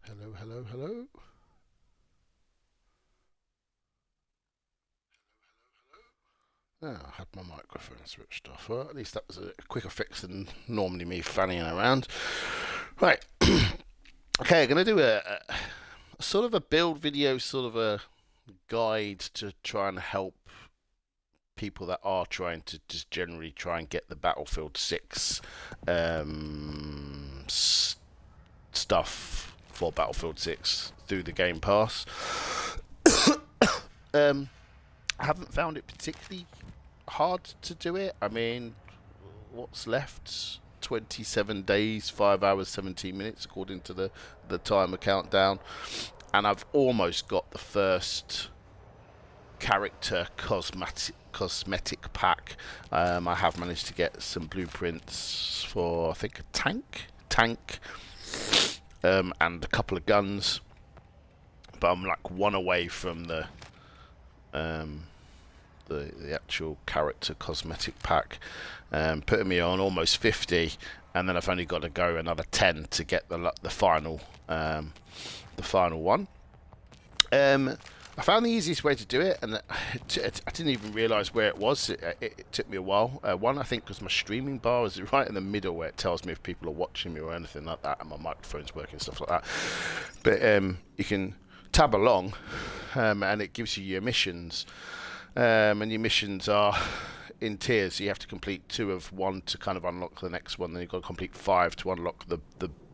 Hello, hello, hello. Oh, I had my microphone switched off. Well, at least that was a quicker fix than normally me fanning around. Right. Okay, I'm going to do a sort of a build video, sort of a guide to try and help people that are trying to just generally try and get the Battlefield 6 stuff for Battlefield 6 through the Game Pass. I haven't found it particularly hard to do it. I mean, what's left? 27 days, 5 hours, 17 minutes, according to the timer countdown. And I've almost got the first character cosmetic pack. I have managed to get some blueprints for, I think, a tank, and a couple of guns. But I'm like one away from the actual character cosmetic pack, putting me on almost 50, and then I've only got to go another 10 to get the final one. I found the easiest way to do it, and I didn't even realise where it was. It took me a while. One, I think, because my streaming bar is right in the middle where it tells me if people are watching me or anything like that, and my microphone's working, stuff like that. But you can tab along, and it gives you your missions. And your missions are in tiers, so you have to complete 2 of one to kind of unlock the next one. Then you've got to complete 5 to unlock the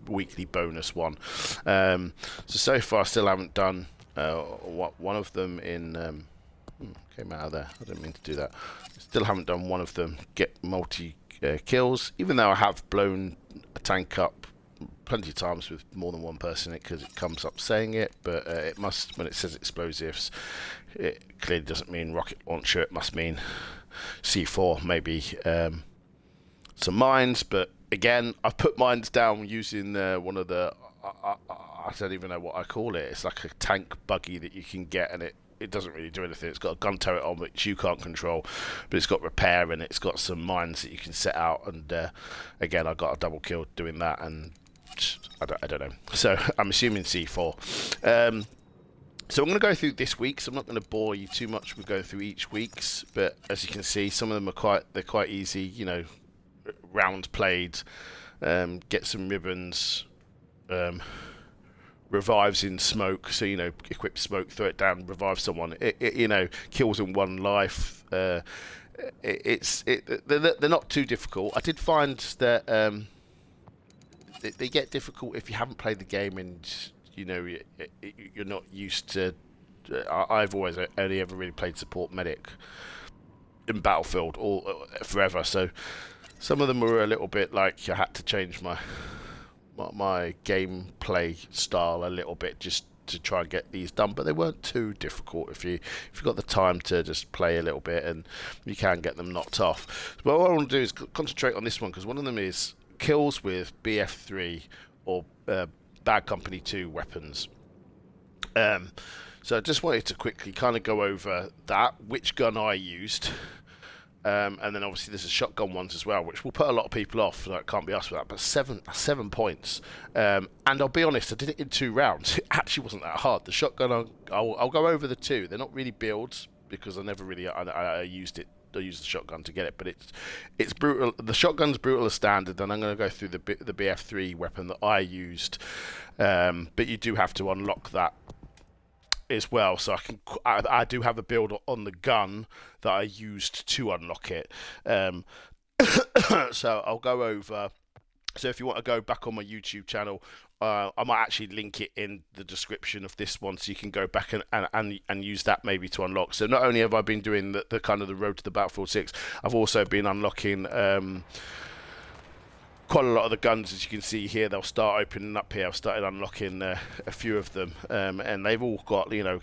weekly bonus one. So far, I still haven't done one of them in. Came out of there. I didn't mean to do that. Still haven't done one of them. Get multi kills, even though I have blown a tank up plenty of times with more than one person in it, because it comes up saying it, but it must, when it says explosives, it clearly doesn't mean rocket launcher. It must mean C4, maybe some mines. But again, I've put mines down using one of the I don't even know what I call it. It's like a tank buggy that you can get, and it doesn't really do anything. It's got a gun turret on which you can't control, but it's got repair, and it's got some mines that you can set out. And again, I got a double kill doing that, and I don't know. So I'm assuming C4. So I'm going to go through this week. So I'm not going to bore you too much with going through each week's, but as you can see, some of them are quite easy. You know, round played, get some ribbons, revives in smoke. So, you know, equip smoke, throw it down, revive someone. You know, kills in 1 life. They're not too difficult. I did find that they get difficult if you haven't played the game, and you know you're not used to. I've always only ever really played support medic in Battlefield all forever, so some of them were a little bit like I had to change my gameplay style a little bit just to try and get these done, but they weren't too difficult if you've got the time to just play a little bit, and you can get them knocked off. But what I want to do is concentrate on this one, because one of them is kills with BF3 or Bad Company 2 weapons. So I just wanted to quickly kind of go over that, which gun I used, and then obviously there's the shotgun ones as well, which will put a lot of people off. Like, can't be asked for that. But seven points, and I'll be honest, I did it in 2 rounds. It actually wasn't that hard. The shotgun, I'll go over the 2. They're not really builds, because I never really I used it. I used the shotgun to get it, but it's brutal. The shotgun's brutal as standard, and I'm going to go through the BF3 weapon that I used, but you do have to unlock that as well. So I do have a build on the gun that I used to unlock it. So I'll go over So if you want to go back on my YouTube channel, I might actually link it in the description of this one, so you can go back and use that maybe to unlock. So not only have I been doing the kind of the road to the Battlefield 6, I've also been unlocking quite a lot of the guns. As you can see here, they'll start opening up here. I've started unlocking a few of them, and they've all got, you know,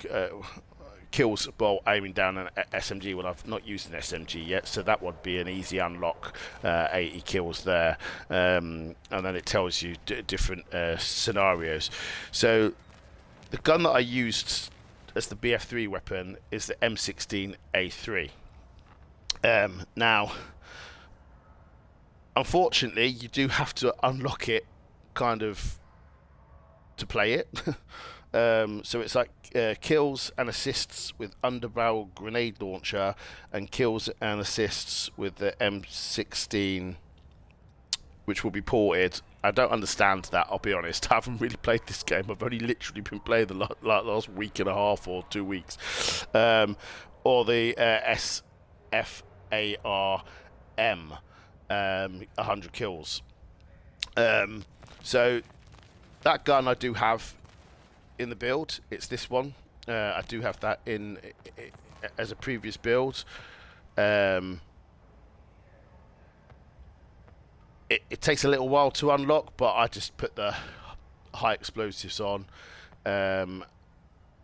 kills while aiming down an SMG. Well, I've not used an SMG yet, so that would be an easy unlock. 80 kills there, and then it tells you different scenarios. So the gun that I used as the BF3 weapon is the M16A3. Now, unfortunately, you do have to unlock it kind of to play it. So it's like kills and assists with underbarrel grenade launcher, and kills and assists with the M16, which will be ported. I don't understand that, I'll be honest. I haven't really played this game. I've only literally been playing the last week and a half or 2 weeks. Or the SFARM, 100 kills. So that gun I do have in the build. It's this one. I do have that in as a previous build. It takes a little while to unlock, but I just put the high explosives on,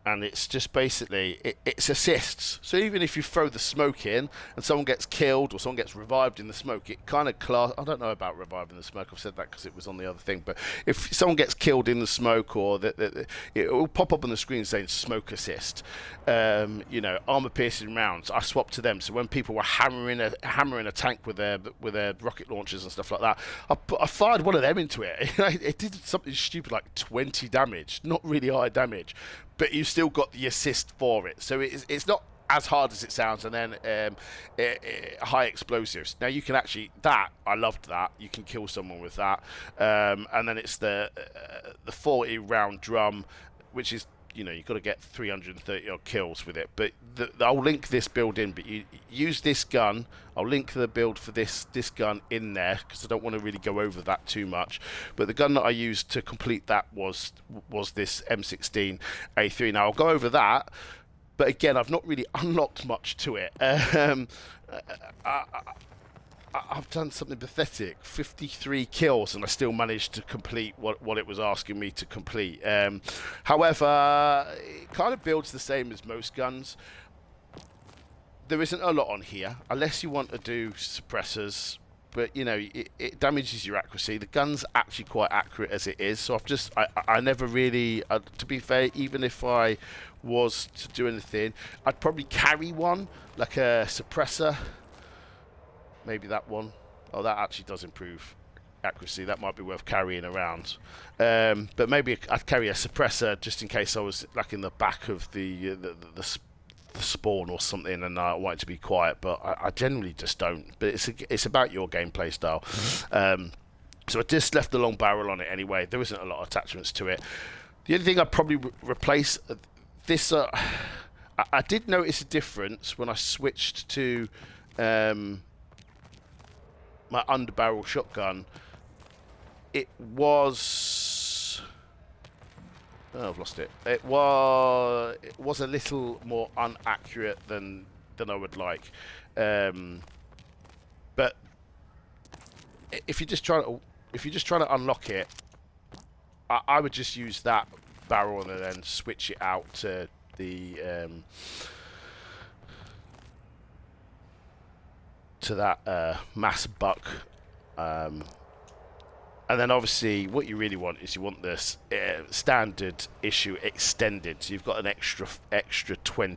and it's just basically it's assists. So even if you throw the smoke in and someone gets killed or someone gets revived in the smoke, it kind of I don't know about reviving the smoke. I've said that because it was on the other thing. But if someone gets killed in the smoke, or it will pop up on the screen saying smoke assist. You know, armor piercing rounds, I swapped to them. So when people were hammering a tank with their rocket launchers and stuff like that, I fired one of them into it. It did something stupid like 20 damage, not really high damage, but you still got the assist for it. So it's not as hard as it sounds. And then high explosives. Now you can actually, I loved that. You can kill someone with that. And then it's the 40 round drum, which is, you know, you've got to get 330 odd kills with it. But I'll link this build in, but you use this gun. I'll link the build for this gun in there, because I don't want to really go over that too much. But the gun that I used to complete that was this M16A3. Now I'll go over that, but again, I've not really unlocked much to it. I've done something pathetic, 53 kills, and I still managed to complete what it was asking me to complete. However, it kind of builds the same as most guns. There isn't a lot on here, unless you want to do suppressors, but you know, it damages your accuracy. The gun's actually quite accurate as it is, so I never really, to be fair, even if I was to do anything, I'd probably carry one, like a suppressor. Maybe that one. Oh, that actually does improve accuracy. That might be worth carrying around. But maybe I'd carry a suppressor just in case I was like in the back of the spawn or something, and I want it to be quiet. But I generally just don't. But it's about your gameplay style. So I just left the long barrel on it anyway. There isn't a lot of attachments to it. The only thing I'd probably replace this. I did notice a difference when I switched to my underbarrel shotgun. It was... Oh, I've lost it. It was a little more inaccurate than I would like. But if you're just trying to unlock it, I would just use that barrel and then switch it out to the to that mass buck, and then obviously what you really want is you want this standard issue extended, so you've got an extra 10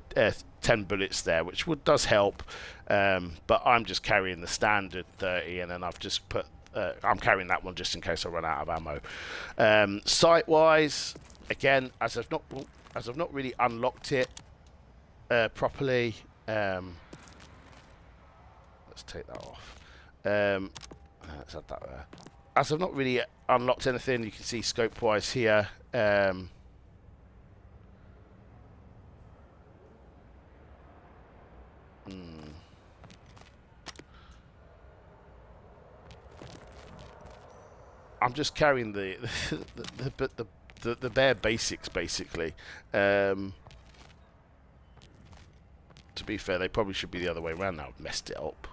bullets there, which does help, but I'm just carrying the standard 30, and then I've just put I'm carrying that one just in case I run out of ammo. Sight wise, again, as I've not really unlocked it properly, let's take that off. Let's add that there. As I've not really unlocked anything, you can see scope-wise here. I'm just carrying the the bare basics basically. To be fair, they probably should be the other way around now. I've messed it up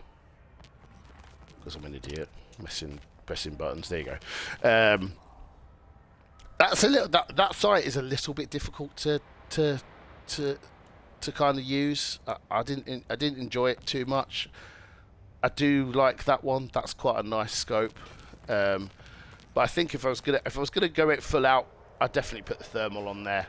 because I'm an idiot. Pressing buttons. There you go. That's a little. That site is a little bit difficult to kind of use. I didn't enjoy it too much. I do like that one. That's quite a nice scope. But I think if I was gonna go it full out, I'd definitely put the thermal on there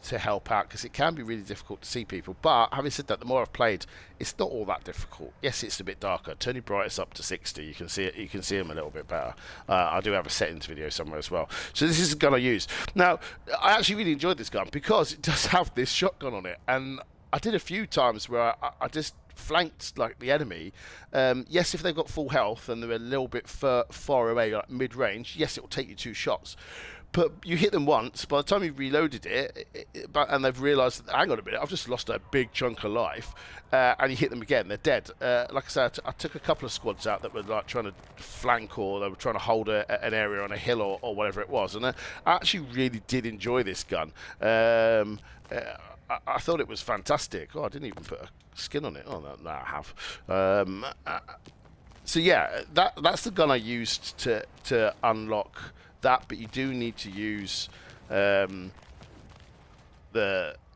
to help out, because it can be really difficult to see people. But having said that, the more I've played, it's not all that difficult. Yes, it's a bit darker. Turn your brightness up to 60. You can see it. You can see them a little bit better. I do have a settings video somewhere as well. So this is the gun I use. Now, I actually really enjoyed this gun because it does have this shotgun on it, and I did a few times where I just flanked like the enemy. Yes, if they've got full health and they're a little bit far away, like mid-range, yes, it will take you 2 shots. But you hit them once, by the time you've reloaded and they've realised, hang on a minute, I've just lost a big chunk of life, and you hit them again, they're dead. Like I said, I took a couple of squads out that were like trying to flank, or they were trying to hold an area on a hill or whatever it was, and I actually really did enjoy this gun. I thought it was fantastic. Oh, I didn't even put a skin on it. Oh, no, I have. So yeah, that's the gun I used to unlock that, but you do need to use the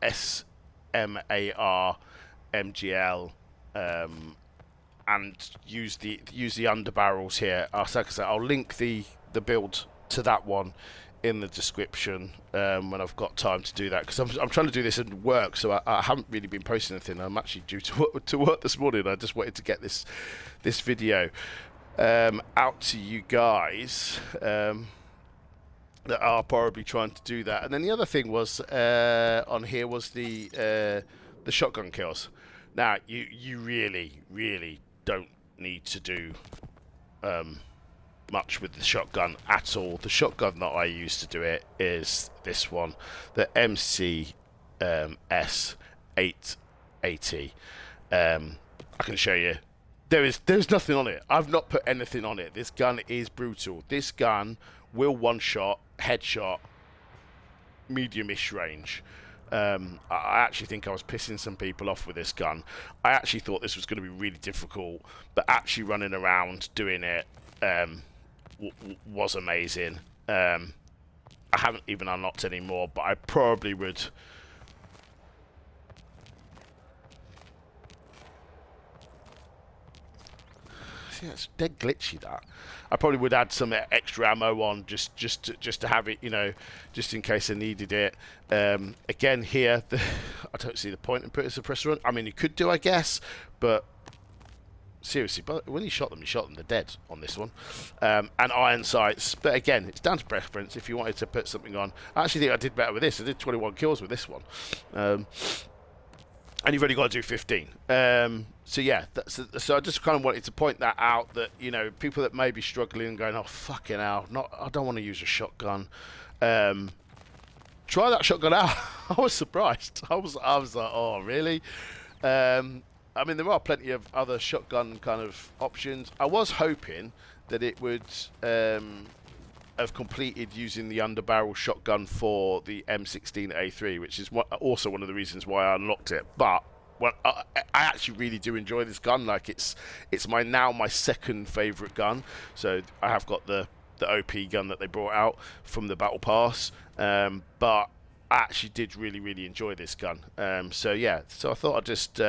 SMAR MGL and use the underbarrels here. Like I said, I'll link the build to that one in the description when I've got time to do that, because I'm trying to do this at work, so I haven't really been posting anything. I'm actually due to work this morning. I just wanted to get this video out to you guys that are probably trying to do that. And then the other thing was on here was the shotgun kills. Now you really don't need to do much with the shotgun at all. The shotgun that I use to do it is this one, the MC S880. I can show you. There's nothing on it. I've not put anything on it. This gun is brutal. This gun will one-shot, headshot, medium-ish range. I actually think I was pissing some people off with this gun. I actually thought this was going to be really difficult, but actually running around doing it was amazing. I haven't even unlocked any more, but I probably would. Yeah, it's dead glitchy, that. I probably would add some extra ammo on just to have it, you know, just in case I needed it. Again, here, I don't see the point in putting a suppressor on. I mean, you could do, I guess, but seriously, but when you shot them, they're dead on this one. And iron sights, but again, it's down to preference. If you wanted to put something on, I actually think I did better with this. I did 21 kills with this one. And you've only got to do 15. So yeah, so I just kind of wanted to point that out, that, you know, people that may be struggling and going, oh fucking hell, I don't want to use a shotgun. Try that shotgun out. I was surprised. I was like, oh really? I mean, there are plenty of other shotgun kind of options. I was hoping that it would have completed using the underbarrel shotgun for the M16A3, which is also one of the reasons why I unlocked it. But I actually really do enjoy this gun. Like, it's my second favourite gun. So I have got the OP gun that they brought out from the Battle Pass, but I actually did really enjoy this gun. So yeah, so I thought I'd just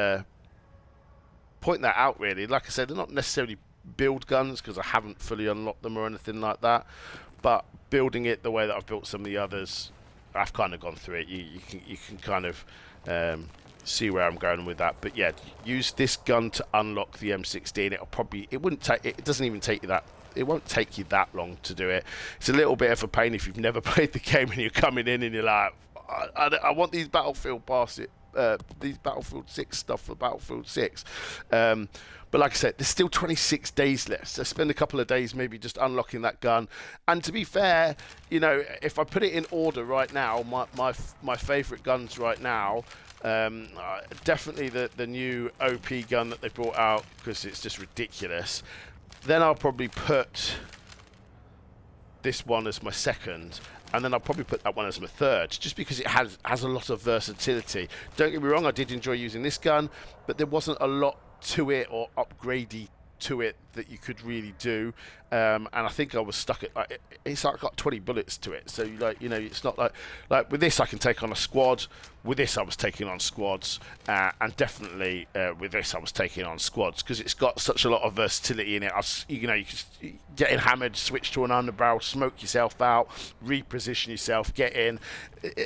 point that out, really. Like I said, they're not necessarily build guns because I haven't fully unlocked them or anything like that, but building it the way that I've built some of the others, I've kind of gone through it. You can kind of see where I'm going with that. But yeah, use this gun to unlock the M16. It doesn't even take you that. It won't take you that long to do it. It's a little bit of a pain if you've never played the game and you're coming in and you're like, I want these Battlefield past it. These Battlefield 6 stuff for Battlefield 6. But like I said, there's still 26 days left. So spend a couple of days maybe just unlocking that gun. And to be fair, you know, if I put it in order right now, my favourite guns right now, definitely the new OP gun that they brought out, because it's just ridiculous. Then I'll probably put this one as my second, and then I'll probably put that one as my third, just because it has a lot of versatility. Don't get me wrong, I did enjoy using this gun, but there wasn't a lot to it or upgradey to it that you could really do, and I think I was stuck at like it's like got 20 bullets to it, so like, you know, it's not like with this I can take on a squad. With this I was taking on squads, and definitely with this I was taking on squads, because it's got such a lot of versatility in it. You know, you can get in hammered, switch to an underbarrel, smoke yourself out, reposition yourself, get in.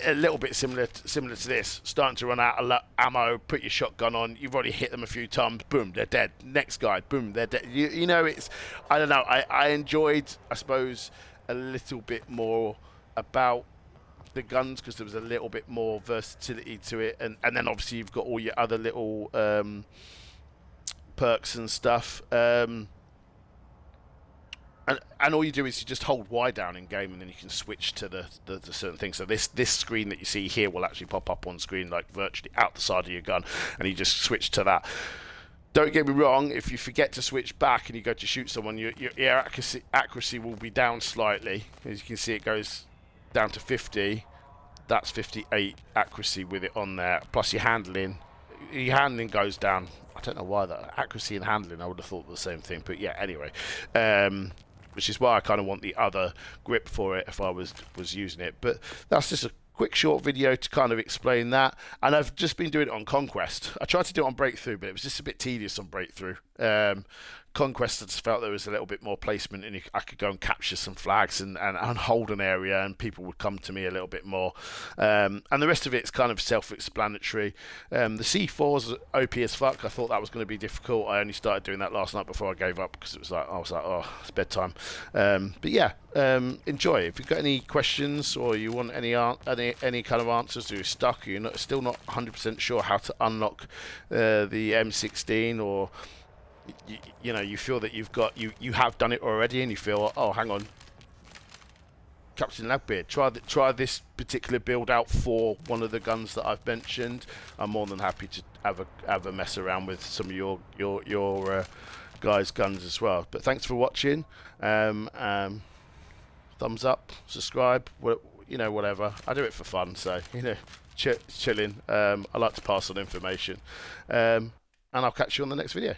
A little bit similar to this, starting to run out of ammo, put your shotgun on, you've already hit them a few times, boom, they're dead. Next guy, boom, they're dead. You know, it's, I don't know, I enjoyed, I suppose, a little bit more about the guns, because there was a little bit more versatility to it, and then obviously you've got all your other little perks and stuff, and all you do is you just hold Y down in game, and then you can switch to the certain things. So this screen that you see here will actually pop up on screen, like virtually out the side of your gun, and you just switch to that. Don't get me wrong, if you forget to switch back and you go to shoot someone, your accuracy will be down slightly. As you can see, it goes down to 50. That's 58 accuracy with it on there. Plus your handling goes down. I don't know why that. Accuracy and handling, I would have thought the same thing. But yeah, anyway. Which is why I kind of want the other grip for it if I was using it. But that's just a quick short video to kind of explain that, and I've just been doing it on Conquest. I tried to do it on Breakthrough, but it was just a bit tedious on Breakthrough. Conquest, I just felt there was a little bit more placement, and I could go and capture some flags and hold an area, and people would come to me a little bit more. And the rest of it's kind of self-explanatory. The C4's OP as fuck. I thought that was going to be difficult. I only started doing that last night before I gave up, because I was like, oh, it's bedtime. But yeah, enjoy. If you've got any questions, or you want any kind of answers, or you're stuck, or you're still not 100% sure how to unlock the M16, or you know, you feel that you have done it already, and you feel, oh, hang on, Captain Lagbeard, try this particular build out for one of the guns that I've mentioned. I'm more than happy to have a mess around with some of your guys' guns as well. But thanks for watching. Thumbs up, subscribe, you know, whatever. I do it for fun, so, you know, chilling. I like to pass on information, and I'll catch you on the next video.